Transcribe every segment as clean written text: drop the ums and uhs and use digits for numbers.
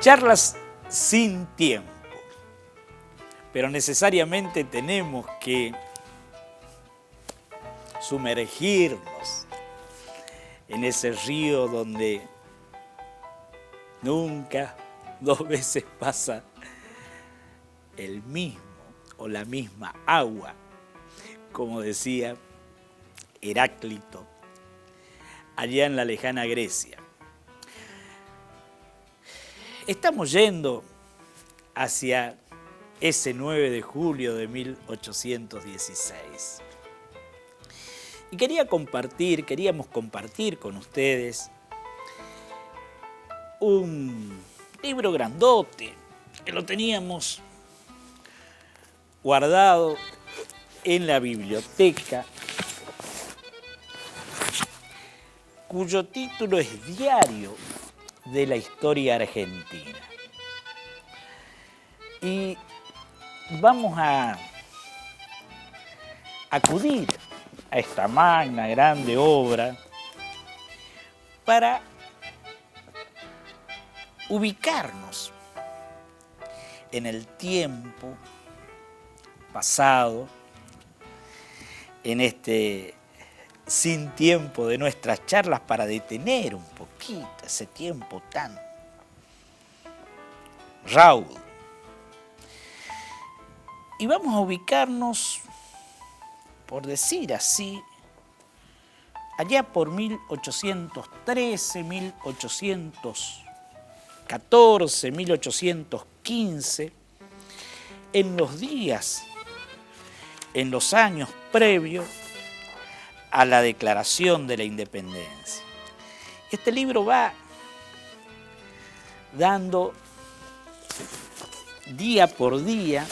Charlas sin tiempo, pero necesariamente tenemos que sumergirnos en ese río donde nunca dos veces pasa el mismo o la misma agua, como decía Heráclito, allá en la lejana Grecia. Estamos yendo hacia ese 9 de julio de 1816. Y queríamos compartir con ustedes un libro grandote que lo teníamos guardado en la biblioteca, cuyo título es Diario de la Historia Argentina. Y vamos a acudir a esta magna, grande obra para ubicarnos en el tiempo pasado, en este sin tiempo de nuestras charlas, para detener un poquito ese tiempo tan raudo. Y vamos a ubicarnos, por decir así, allá por 1813, 1814, 1815, en los días, en los años previos a la Declaración de la Independencia. Este libro va dando día por día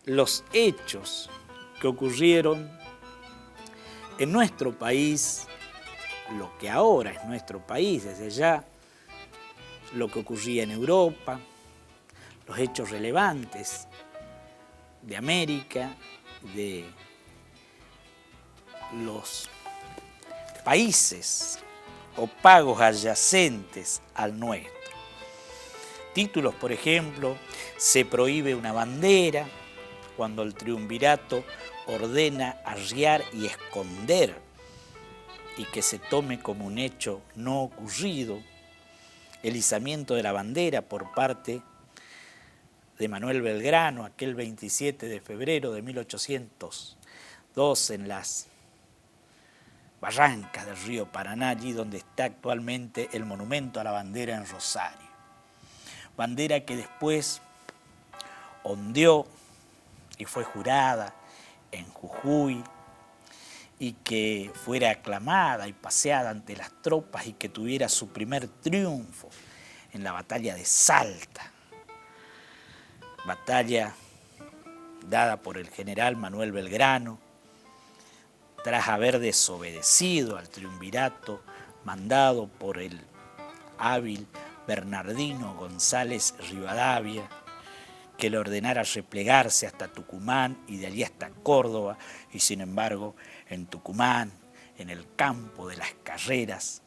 los hechos que ocurrieron en nuestro país, lo que ahora es nuestro país, desde ya lo que ocurría en Europa, los hechos relevantes de América, de los países o pagos adyacentes al nuestro. Títulos, por ejemplo, se prohíbe una bandera cuando el triunvirato ordena arriar y esconder y que se tome como un hecho no ocurrido el izamiento de la bandera por parte de Manuel Belgrano, aquel 27 de febrero de 1802 en las barrancas del río Paraná, allí donde está actualmente el monumento a la bandera en Rosario. Bandera que después ondeó y fue jurada en Jujuy, y que fuera aclamada y paseada ante las tropas y que tuviera su primer triunfo en la batalla de Salta, batalla dada por el general Manuel Belgrano, tras haber desobedecido al triunvirato mandado por el hábil Bernardino González Rivadavia, que le ordenara replegarse hasta Tucumán y de allí hasta Córdoba, y sin embargo en Tucumán, en el campo de las carreras,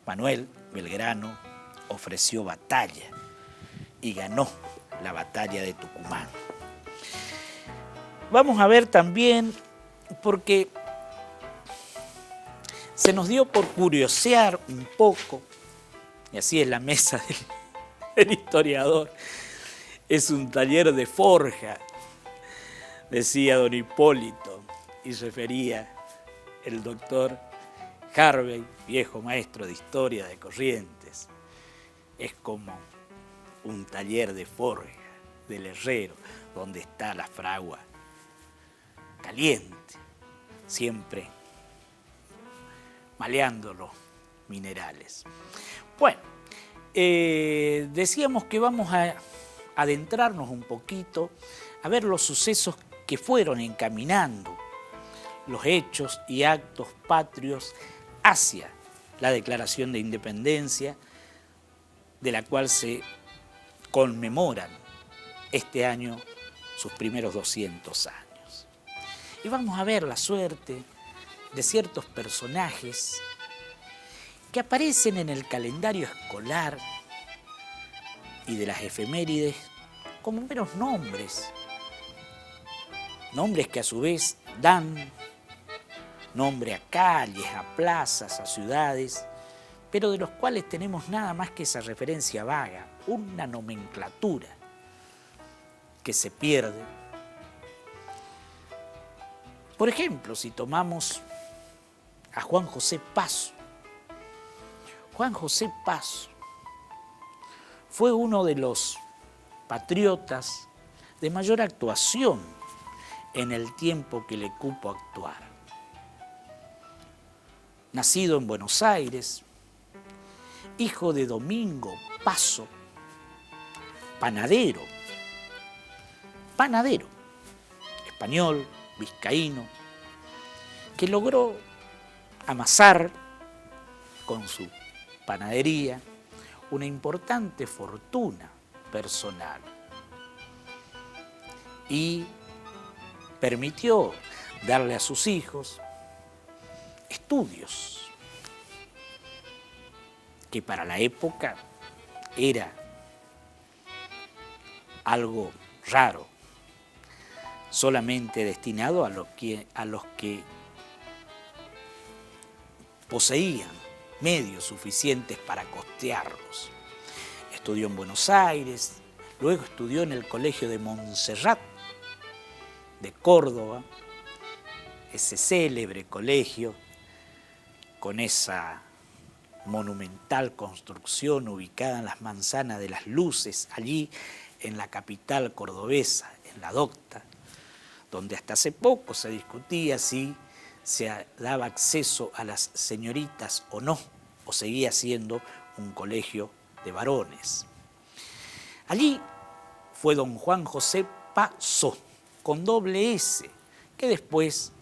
Manuel Belgrano ofreció batalla y ganó la batalla de Tucumán. Vamos a ver también, porque se nos dio por curiosear un poco, y así es la mesa del historiador, es un taller de forja, decía don Hipólito, y refería el doctor Harvey, viejo maestro de historia de Corrientes. Es como un taller de forja del herrero, donde está la fragua caliente, siempre maleando los minerales. Bueno, decíamos que vamos a adentrarnos un poquito a ver los sucesos que fueron encaminando los hechos y actos patrios hacia la Declaración de Independencia, de la cual se conmemoran este año sus primeros 200 años. Y vamos a ver la suerte de ciertos personajes que aparecen en el calendario escolar y de las efemérides como meros nombres. Nombres que a su vez dan nombre a calles, a plazas, a ciudades, pero de los cuales tenemos nada más que esa referencia vaga, una nomenclatura que se pierde. Por ejemplo, si tomamos a Juan José Paso. Juan José Paso fue uno de los patriotas de mayor actuación en el tiempo que le cupo actuar. Nacido en Buenos Aires, hijo de Domingo Paso, panadero, español, vizcaíno, que logró amasar con su panadería una importante fortuna personal y permitió darle a sus hijos estudios que para la época era algo raro, solamente destinado a los que poseían medios suficientes para costearlos. Estudió en Buenos Aires, luego estudió en el Colegio de Montserrat de Córdoba, ese célebre colegio con esa monumental construcción ubicada en las Manzanas de las Luces, allí en la capital cordobesa, en la Docta, donde hasta hace poco se discutía si se daba acceso a las señoritas o no, o seguía siendo un colegio de varones. Allí fue don Juan José Paso, con doble S, que después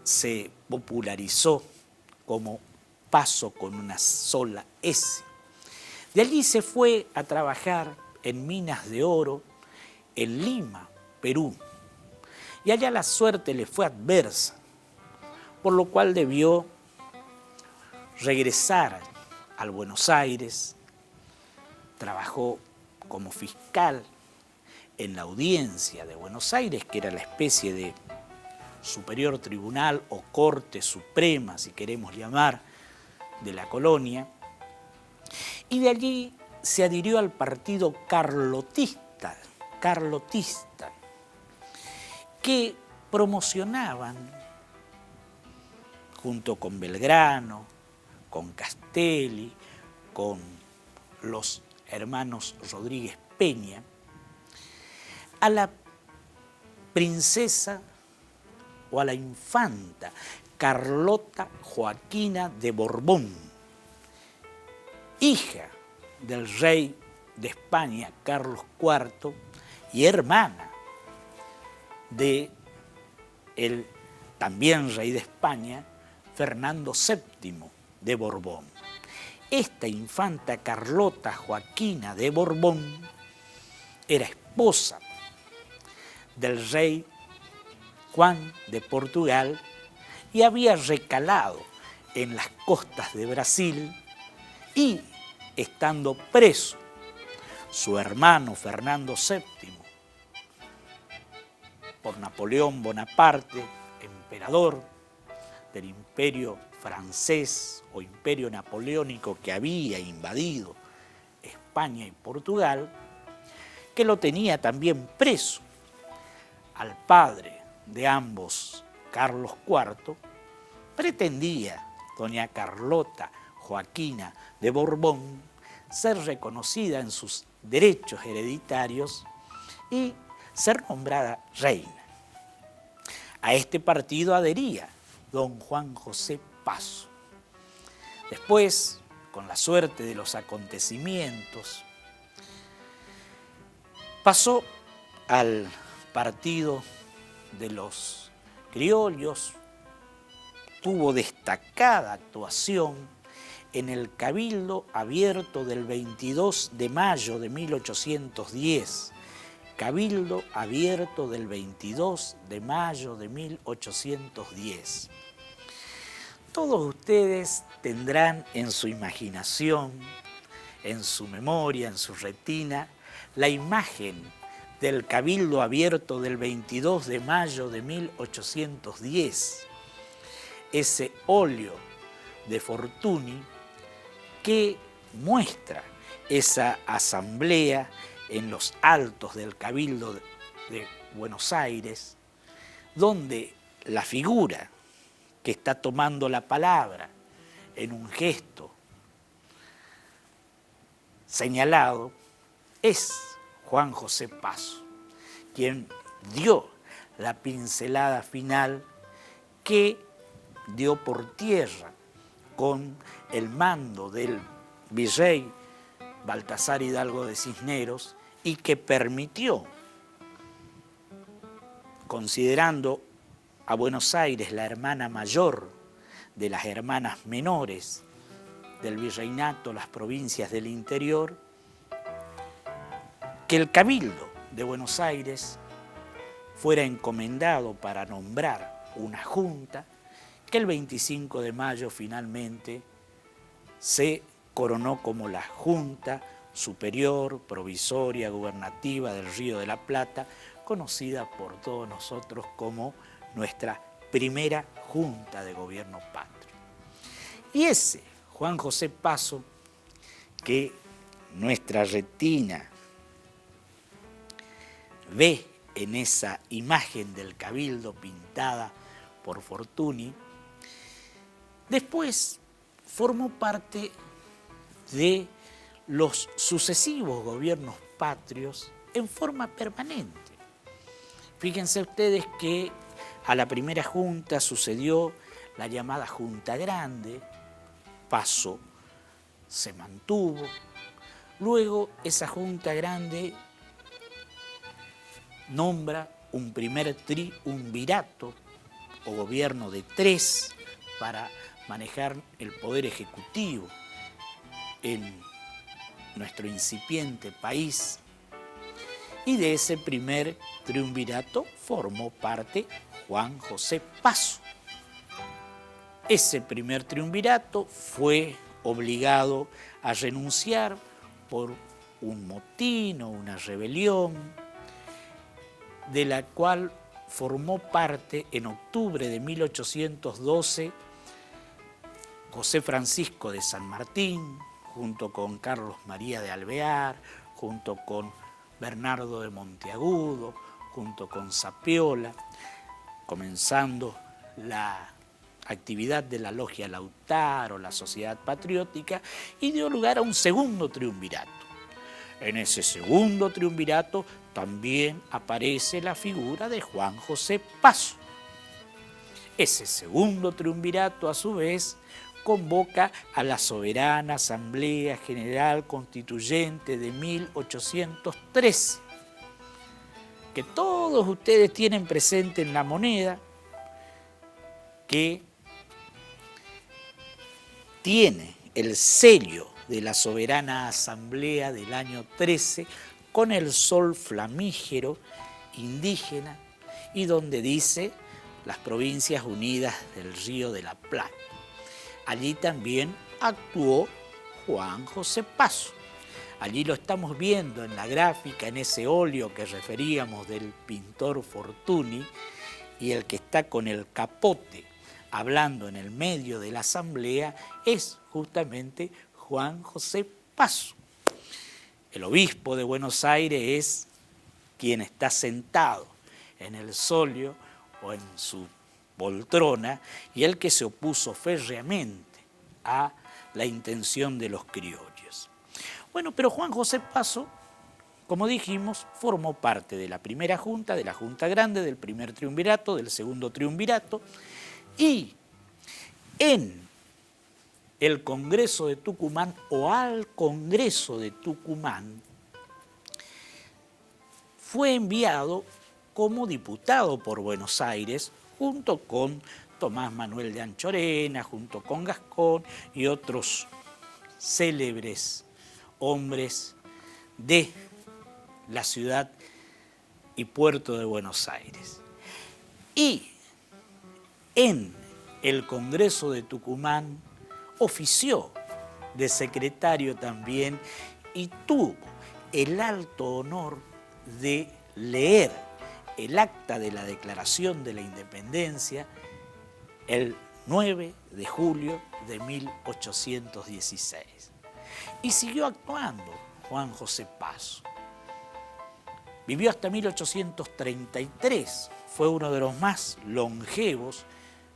se popularizó como Paso con una sola S. De allí se fue a trabajar en minas de oro en Lima, Perú, y allá la suerte le fue adversa, por lo cual debió regresar al Buenos Aires. Trabajó como fiscal en la Audiencia de Buenos Aires, que era la especie de superior tribunal o Corte Suprema, si queremos llamar, de la colonia, y de allí se adhirió al partido carlotista, que promocionaban, junto con Belgrano, con Castelli, con los hermanos Rodríguez Peña, a la princesa o a la infanta Carlota Joaquina de Borbón, hija del rey de España Carlos IV y hermana de el también rey de España Fernando VII de Borbón. Esta infanta Carlota Joaquina de Borbón era esposa del rey Juan de Portugal y había recalado en las costas de Brasil, y estando preso su hermano Fernando VII por Napoleón Bonaparte, emperador del imperio francés o imperio napoleónico que había invadido España y Portugal, que lo tenía también preso al padre de ambos, Carlos IV, pretendía doña Carlota Joaquina de Borbón ser reconocida en sus derechos hereditarios y ser nombrada reina. A este partido adhería don Juan José Paso. Después, con la suerte de los acontecimientos, pasó al partido de los criollos, tuvo destacada actuación en el Cabildo Abierto del 22 de mayo de 1810, Cabildo Abierto del 22 de mayo de 1810, Todos ustedes tendrán en su imaginación, en su memoria, en su retina, la imagen del Cabildo Abierto del 22 de mayo de 1810, ese óleo de Fortuny que muestra esa asamblea en los altos del Cabildo de Buenos Aires, donde la figura que está tomando la palabra en un gesto señalado es Juan José Paso, quien dio la pincelada final que dio por tierra con el mando del virrey Baltasar Hidalgo de Cisneros y que permitió, considerando a Buenos Aires la hermana mayor de las hermanas menores del virreinato, las provincias del interior, que el Cabildo de Buenos Aires fuera encomendado para nombrar una junta que el 25 de mayo finalmente se coronó como la Junta Superior Provisoria Gubernativa del Río de la Plata, conocida por todos nosotros como nuestra primera Junta de Gobierno Patrio. Y ese Juan José Paso, que nuestra retina ve en esa imagen del Cabildo pintada por Fortuny, después formó parte de los sucesivos gobiernos patrios en forma permanente. Fíjense ustedes que a la primera junta sucedió la llamada Junta Grande, Paso se mantuvo. Luego esa Junta Grande nombra un primer triunvirato o gobierno de tres para manejar el poder ejecutivo en nuestro incipiente país. Y de ese primer triunvirato formó parte Juan José Paso. Ese primer triunvirato fue obligado a renunciar por un motín o una rebelión, de la cual formó parte en octubre de 1812 José Francisco de San Martín, junto con Carlos María de Alvear, junto con Bernardo de Monteagudo, junto con Sapiola, comenzando la actividad de la Logia Lautaro, la Sociedad Patriótica, y dio lugar a un segundo triunvirato. En ese segundo triunvirato también aparece la figura de Juan José Paso. Ese segundo triunvirato, a su vez, convoca a la soberana Asamblea General Constituyente de 1813, que todos ustedes tienen presente en la moneda, que tiene el sello de la soberana Asamblea del año 13 con el sol flamígero indígena y donde dice las Provincias Unidas del Río de la Plata. Allí también actuó Juan José Paso. Allí lo estamos viendo en la gráfica, en ese óleo que referíamos del pintor Fortuny, y el que está con el capote hablando en el medio de la asamblea es justamente Juan José Paso. El obispo de Buenos Aires es quien está sentado en el solio o en su poltrona y el que se opuso férreamente a la intención de los criollos. Bueno, pero Juan José Paso, como dijimos, formó parte de la primera junta, de la Junta Grande, del primer triunvirato, del segundo triunvirato, y en el Congreso de Tucumán o al Congreso de Tucumán fue enviado como diputado por Buenos Aires junto con Tomás Manuel de Anchorena, junto con Gascón y otros célebres hombres de la ciudad y puerto de Buenos Aires. Y en el Congreso de Tucumán ofició de secretario también y tuvo el alto honor de leer el acta de la Declaración de la Independencia el 9 de julio de 1816. Y siguió actuando Juan José Paso. Vivió hasta 1833, fue uno de los más longevos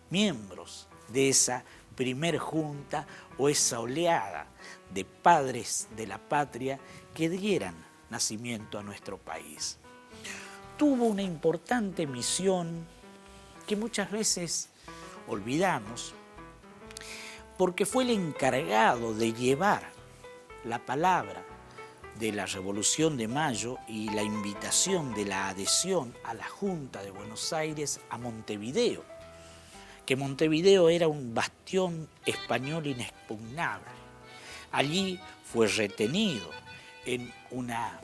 miembros de esa primer junta o esa oleada de padres de la patria que dieran nacimiento a nuestro país. Tuvo una importante misión que muchas veces olvidamos, porque fue el encargado de llevar la palabra de la Revolución de Mayo y la invitación de la adhesión a la Junta de Buenos Aires a Montevideo, que Montevideo era un bastión español inexpugnable. Allí fue retenido en una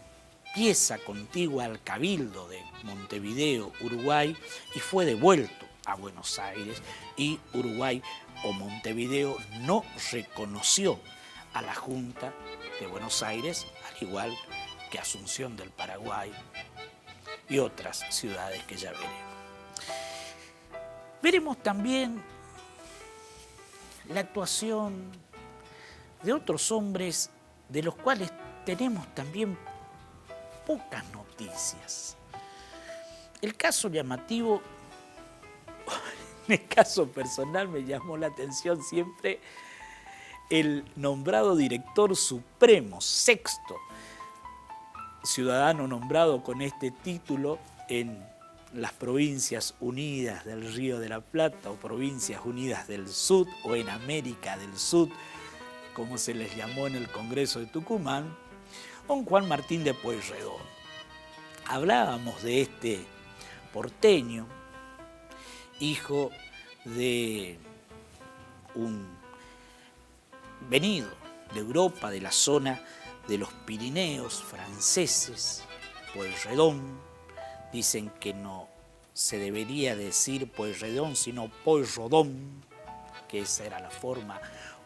pieza contigua al Cabildo de Montevideo, Uruguay, y fue devuelto a Buenos Aires, y Uruguay o Montevideo no reconoció a la Junta de Buenos Aires, al igual que Asunción del Paraguay y otras ciudades que ya veremos. Veremos también la actuación de otros hombres de los cuales tenemos también pocas noticias. El caso llamativo, en el caso personal me llamó la atención siempre el nombrado director supremo, sexto ciudadano nombrado con este título en las Provincias Unidas del Río de la Plata o Provincias Unidas del Sud o en América del Sud, como se les llamó en el Congreso de Tucumán, don Juan Martín de Pueyrredón. Hablábamos de este porteño, hijo de un venido de Europa, de la zona de los Pirineos franceses, Pueyrredón. Dicen que no se debería decir Pueyrredón, sino Pueyrredón, que esa era la forma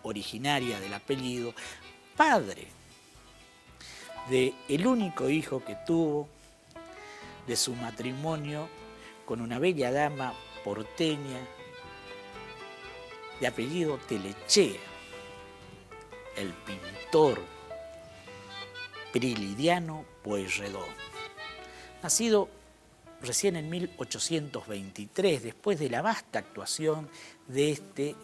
originaria del apellido, padre del único hijo que tuvo de su matrimonio con una bella dama porteña de apellido Telechea, el pintor Prilidiano Pueyrredón, nacido recién en 1823, después de la vasta actuación de este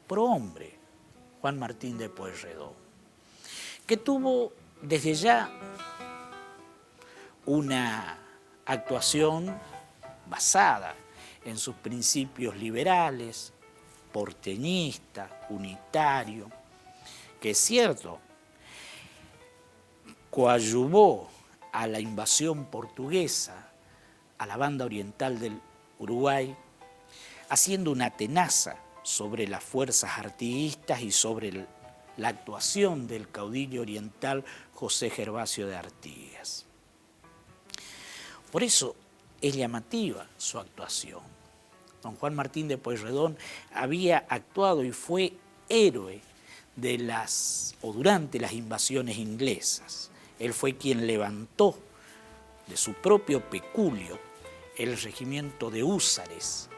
prohombre, Juan Martín de Pueyrredón, que tuvo desde ya una actuación basada en sus principios liberales, porteñista, unitario, que es cierto, coadyuvó a la invasión portuguesa a la banda oriental del Uruguay, haciendo una tenaza sobre las fuerzas artiguistas y sobre la actuación del caudillo oriental José Gervasio de Artigas. Por eso es llamativa su actuación. Don Juan Martín de Pueyrredón había actuado y fue héroe durante las invasiones inglesas. Él fue quien levantó de su propio peculio el regimiento de húsares,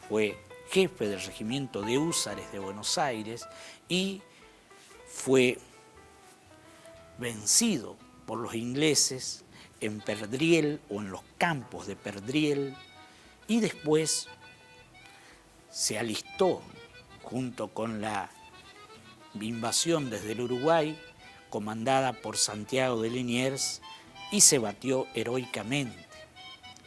fue jefe del regimiento de húsares de Buenos Aires y fue vencido por los ingleses en Perdriel o en los campos de Perdriel y después se alistó junto con la invasión desde el Uruguay comandada por Santiago de Liniers y se batió heroicamente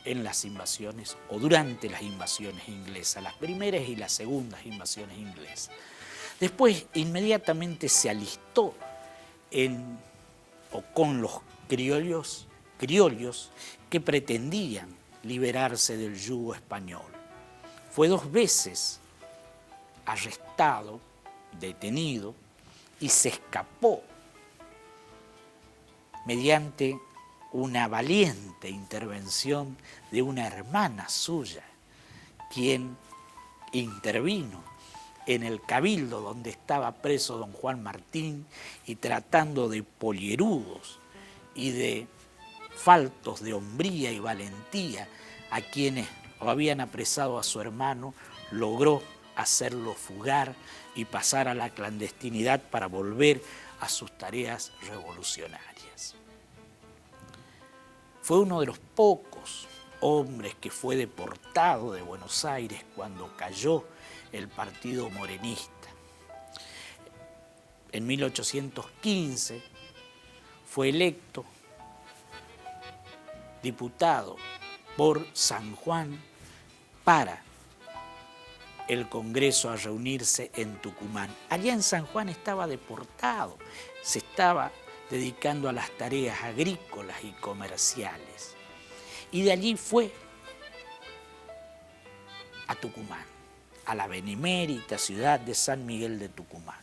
en las invasiones o durante las invasiones inglesas, las primeras y las segundas invasiones inglesas. Después inmediatamente se alistó con los criollos que pretendían liberarse del yugo español. Fue 2 veces arrestado, detenido y se escapó mediante una valiente intervención de una hermana suya, quien intervino en el cabildo donde estaba preso don Juan Martín y tratando de pollerudos y de faltos de hombría y valentía a quienes habían apresado a su hermano, logró hacerlo fugar y pasar a la clandestinidad para volver a sus tareas revolucionarias. Fue uno de los pocos hombres que fue deportado de Buenos Aires cuando cayó el partido morenista. En 1815 fue electo diputado por San Juan para el Congreso a reunirse en Tucumán. Allá en San Juan estaba deportado, se estaba dedicando a las tareas agrícolas y comerciales. Y de allí fue a Tucumán, a la benemérita ciudad de San Miguel de Tucumán.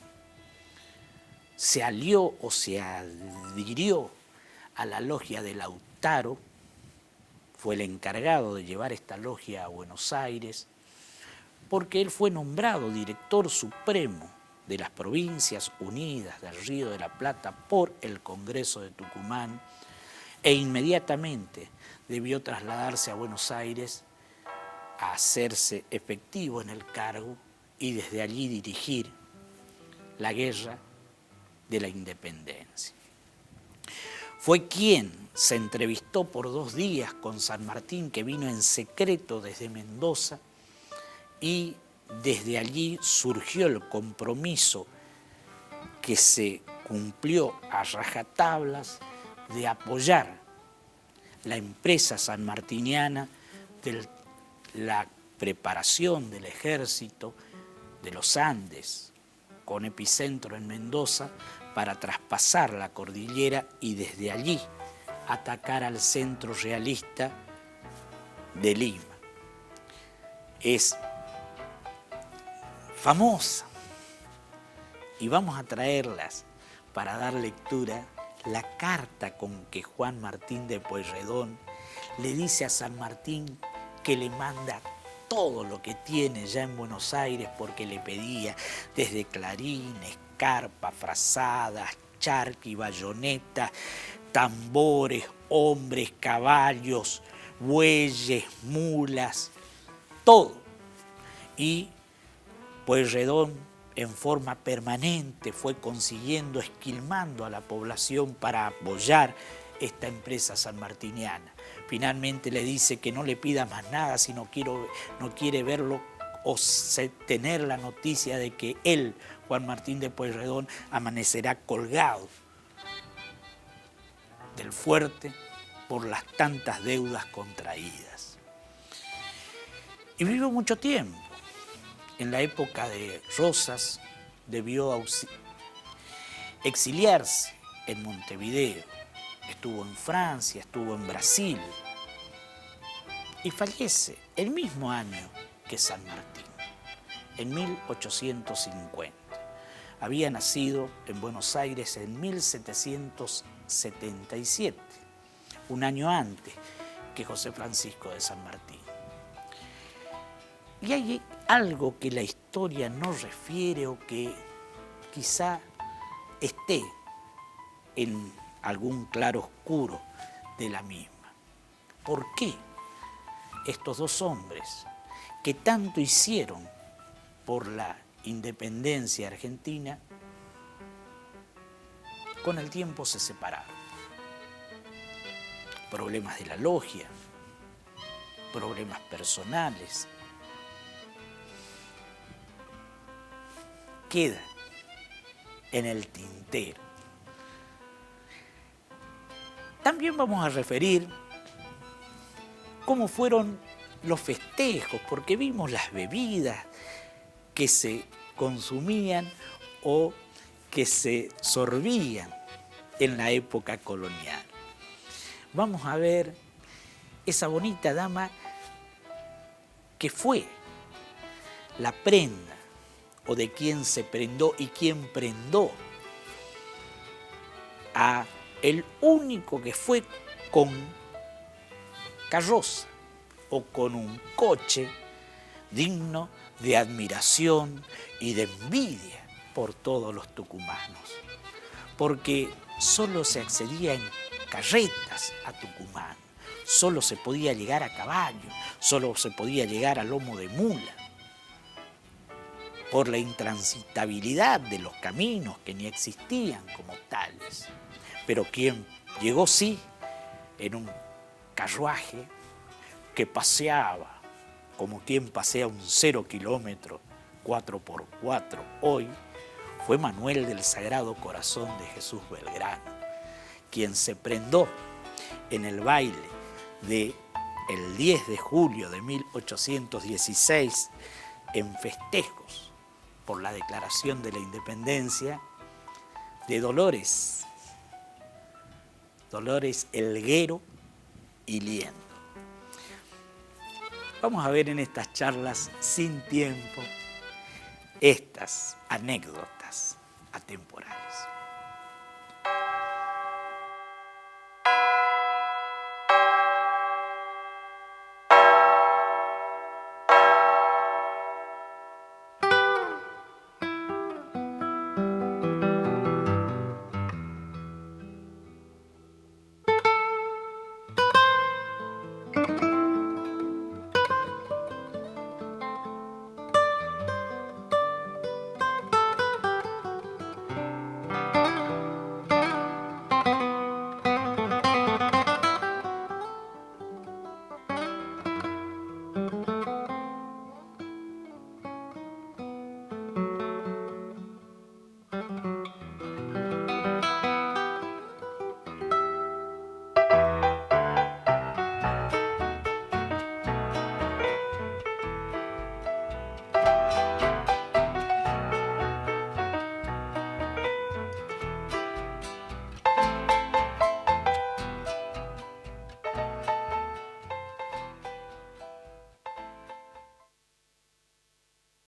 Se alió o se adhirió a la logia de Lautaro, fue el encargado de llevar esta logia a Buenos Aires, porque él fue nombrado director supremo de las Provincias Unidas del Río de la Plata por el Congreso de Tucumán e inmediatamente debió trasladarse a Buenos Aires a hacerse efectivo en el cargo y desde allí dirigir la guerra de la independencia. Fue quien se entrevistó por 2 días con San Martín, que vino en secreto desde Mendoza, y desde allí surgió el compromiso que se cumplió a rajatablas de apoyar la empresa sanmartiniana de la preparación del ejército de los Andes, con epicentro en Mendoza, para traspasar la cordillera y desde allí atacar al centro realista de Lima. Es famosa y vamos a traerlas para dar lectura la carta con que Juan Martín de Pueyrredón le dice a San Martín que le manda todo lo que tiene ya en Buenos Aires, porque le pedía desde clarines, carpas, frazadas, charqui, bayonetas, tambores, hombres, caballos, bueyes, mulas, todo. Y Pueyrredón en forma permanente fue consiguiendo, esquilmando a la población para apoyar esta empresa sanmartiniana. Finalmente le dice que no le pida más nada si no quiere verlo o tener la noticia de que él, Juan Martín de Pueyrredón, amanecerá colgado del fuerte por las tantas deudas contraídas. Y vivió mucho tiempo. En la época de Rosas debió exiliarse en Montevideo, estuvo en Francia, estuvo en Brasil y fallece el mismo año que San Martín, en 1850. Había nacido en Buenos Aires en 1777, un año antes que José Francisco de San Martín. Y hay algo que la historia no refiere o que quizá esté en algún claroscuro de la misma. ¿Por qué estos 2 hombres que tanto hicieron por la independencia argentina, con el tiempo se separaron? Problemas de la logia, problemas personales, queda en el tintero. También vamos a referir cómo fueron los festejos, porque vimos las bebidas que se consumían o que se sorbían en la época colonial. Vamos a ver esa bonita dama que fue la prenda o de quien se prendó y quien prendó a el único que fue con carroza o con un coche digno de admiración y de envidia por todos los tucumanos, porque solo se accedía en carretas a Tucumán, solo se podía llegar a caballo, solo se podía llegar a lomo de mula, por la intransitabilidad de los caminos que ni existían como tales. Pero quien llegó sí en un carruaje que paseaba como quien pasea un 0 kilómetro 4x4 hoy, fue Manuel del Sagrado Corazón de Jesús Belgrano, quien se prendó en el baile del 10 de julio de 1816 en festejos por la declaración de la independencia de Dolores Elguero y Liendo. Vamos a ver en estas charlas sin tiempo estas anécdotas atemporales.